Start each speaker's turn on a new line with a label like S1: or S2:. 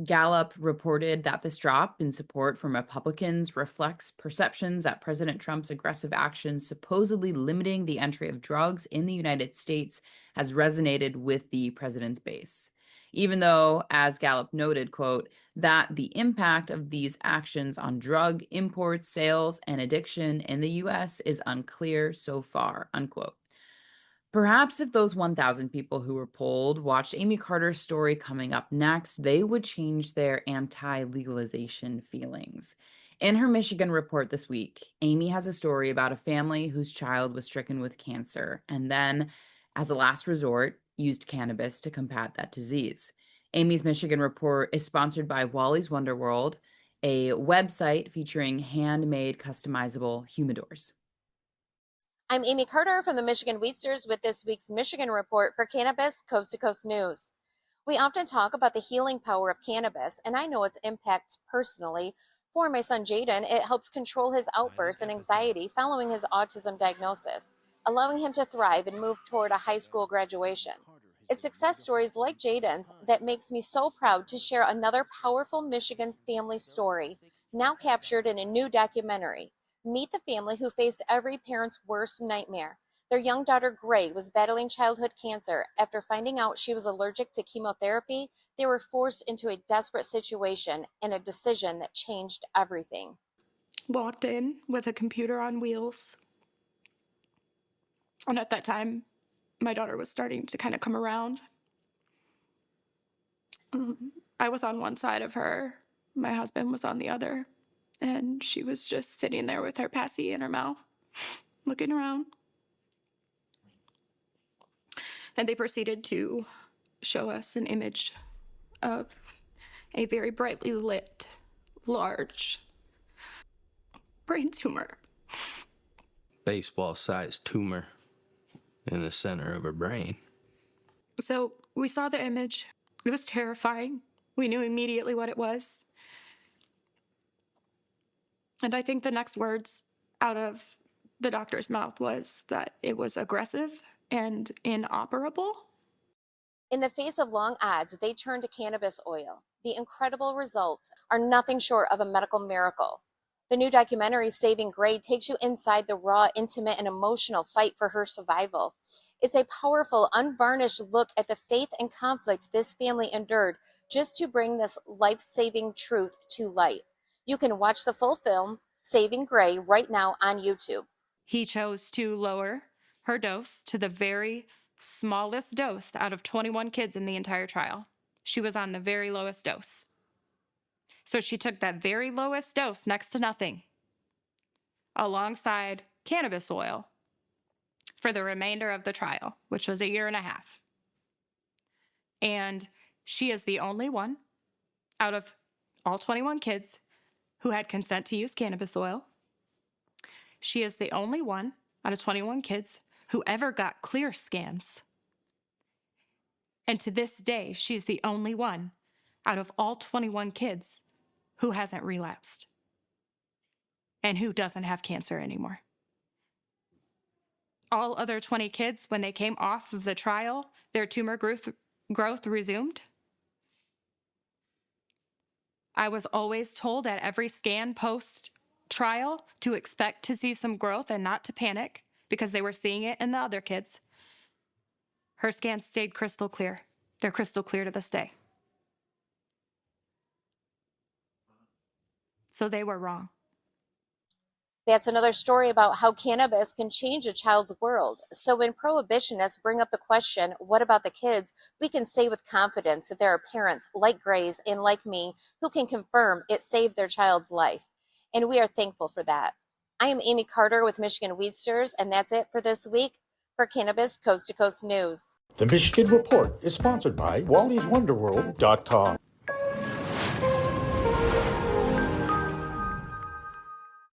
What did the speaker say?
S1: Gallup reported that this drop in support from Republicans reflects perceptions that President Trump's aggressive actions supposedly limiting the entry of drugs in the United States has resonated with the president's base. Even though, as Gallup noted, quote, that the impact of these actions on drug imports, sales, and addiction in the US is unclear so far, unquote. Perhaps if those 1,000 people who were polled watched Amy Carter's story coming up next, they would change their anti legalization feelings. In her Michigan report this week, Amy has a story about a family whose child was stricken with cancer and then, as a last resort, used cannabis to combat that disease. Amy's Michigan report is sponsored by Wally's Wonder World, a website featuring handmade customizable humidors.
S2: I'm Amy Carter from the Michigan Wheatsters with this week's Michigan Report for Cannabis Coast to Coast News. We often talk about the healing power of cannabis, and I know its impact personally. For my son Jaden, it helps control his outbursts and anxiety following his autism diagnosis, allowing him to thrive and move toward a high school graduation. It's success stories like Jaden's that makes me so proud to share another powerful Michigan's family story, now captured in a new documentary. Meet the family who faced every parent's worst nightmare. Their young daughter, Gray, was battling childhood cancer. After finding out she was allergic to chemotherapy, they were forced into a desperate situation and a decision that changed everything.
S3: Walked in with a computer on wheels. And at that time, my daughter was starting to kind of come around. I was on one side of her. My husband was on the other. And she was just sitting there with her passy in her mouth, looking around. And they proceeded to show us an image of a very brightly lit, large brain tumor.
S4: Baseball-sized tumor in the center of her brain.
S3: So we saw the image. It was terrifying. We knew immediately what it was. And I think the next words out of the doctor's mouth was that it was aggressive and inoperable.
S2: In the face of long odds, they turned to cannabis oil. The incredible results are nothing short of a medical miracle. The new documentary, Saving Gray, takes you inside the raw, intimate, and emotional fight for her survival. It's a powerful, unvarnished look at the faith and conflict this family endured just to bring this life-saving truth to light. You can watch the full film, Saving Gray, right now on YouTube.
S3: He chose to lower her dose to the very smallest dose out of 21 kids in the entire trial. She was on the very lowest dose. So she took that very lowest dose, next to nothing, alongside cannabis oil for the remainder of the trial, which was 1.5 years. And she is the only one out of all 21 kids who had consent to use cannabis oil. She is the only one out of 21 kids who ever got clear scans. And to this day, she's the only one out of all 21 kids who hasn't relapsed and who doesn't have cancer anymore. All other 20 kids, when they came off of the trial, their tumor growth resumed. I was always told at every scan post-trial to expect to see some growth and not to panic because they were seeing it in the other kids. Her scans stayed crystal clear. They're crystal clear to this day. So they were wrong.
S2: That's another story about how cannabis can change a child's world. So when prohibitionists bring up the question, what about the kids, we can say with confidence that there are parents like Grace and like me who can confirm it saved their child's life. And we are thankful for that. I am Amy Carter with Michigan Wheatsters, and that's it for this week for Cannabis Coast to Coast News.
S5: The Michigan Report is sponsored by Wally'sWonderworld.com.